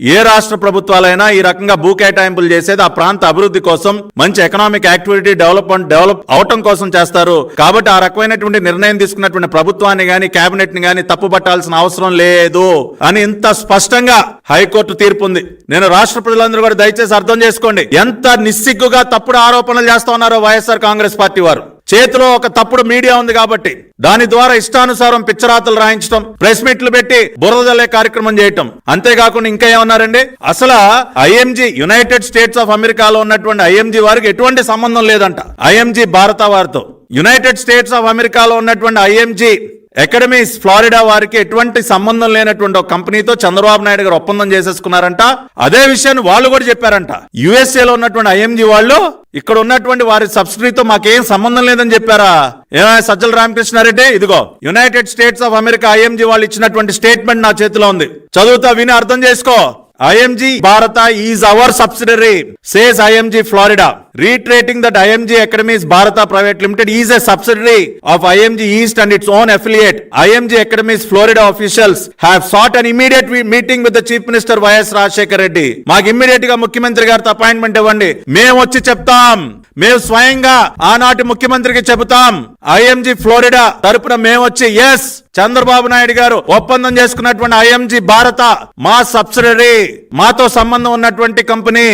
ఏ రాష్ట్ర ప్రభుత్వాలైనా ఈ రకంగా భూ కేటాయింపులు చేసేది ఆ ప్రాంత అభివృద్ధి కోసం, మంచి ఎకనామిక్ యాక్టివిటీ డెవలప్ అవటం కోసం చేస్తారు. కాబట్టి ఆ రకమైనటువంటి నిర్ణయం తీసుకున్నటువంటి ప్రభుత్వాన్ని గాని కేబినెట్ ని గాని తప్పు పట్టాల్సిన అవసరం లేదు అని ఇంత స్పష్టంగా హైకోర్టు తీర్పు ఉంది. నేను రాష్ట్ర ప్రజలందరూ కూడా దయచేసి అర్థం చేసుకోండి, ఎంత నిస్సిగ్గుగా తప్పుడు ఆరోపణలు చేస్తా ఉన్నారో వైఎస్ఆర్ కాంగ్రెస్ పార్టీ వారు. చేతిలో ఒక తప్పుడు మీడియా ఉంది కాబట్టి దాని ద్వారా ఇష్టానుసారం పిచ్చరాతలు రాయించడం, ప్రెస్ మీట్లు పెట్టి బురద జల్లే కార్యక్రమం చేయటం. అంతేకాకుండా ఇంకా ఏమన్నారండి, అసలు ఐఎంజీ యునైటెడ్ స్టేట్స్ ఆఫ్ అమెరికాలో ఉన్నటువంటి ఐఎంజీ వారికి ఎటువంటి సంబంధం లేదంట ఐఎంజీ భారత వారితో. యునైటెడ్ స్టేట్స్ ఆఫ్ అమెరికాలో ఉన్నటువంటి ఐఎంజీ అకాడమీస్ ఫ్లోరిడా వారికి ఎటువంటి సంబంధం లేనటువంటి ఒక కంపెనీతో చంద్రబాబు నాయుడు గారు ఒప్పందం చేసేసుకున్నారంట. అదే విషయాన్ని వాళ్ళు కూడా చెప్పారంట. యుఎస్ఏలో ఉన్నటువంటి ఐఎంజీ వాళ్ళు ఇక్కడ ఉన్నటువంటి వారి సబ్సిడీతో మాకేం సంబంధం లేదని చెప్పారా? ఏమైనా సజ్జల రామకృష్ణారెడ్డి, ఇదిగో United states of America IMG వాళ్ళు ఇచ్చినటువంటి స్టేట్మెంట్ నా చేతిలో ఉంది, చదువుతా విని అర్థం చేసుకో. IMG Bharata is our subsidiary, says IMG Florida, reiterating that IMG Academies Bharata Private Limited is a subsidiary of IMG East and its own affiliate. IMG Academies Florida officials have sought an immediate meeting with the Chief Minister YS Rajshekar Reddy. మాకు immediate గా ముఖ్యమంత్రి గారితో appointment ఇవ్వండి, మేము వచ్చి చెప్తాం, మేము స్వయంగా ఆనాటి ముఖ్యమంత్రికి చెబుతాం. IMG ఫ్లోరిడా తరపున మేము వచ్చి ఎస్ చంద్రబాబు నాయుడు గారు ఒప్పందం చేసుకున్నటువంటి IMG భారత మా సబ్సిడరీ, మాతో సంబంధం ఉన్నటువంటి కంపెనీ,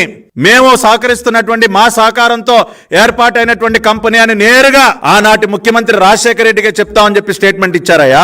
మేము సహకరిస్తున్నటువంటి మా సహకారంతో ఏర్పాటైనటువంటి కంపెనీ అని నేరుగా ఆనాటి ముఖ్యమంత్రి రాజశేఖర రెడ్డిగా చెప్తామని చెప్పి స్టేట్మెంట్ ఇచ్చారయ్యా.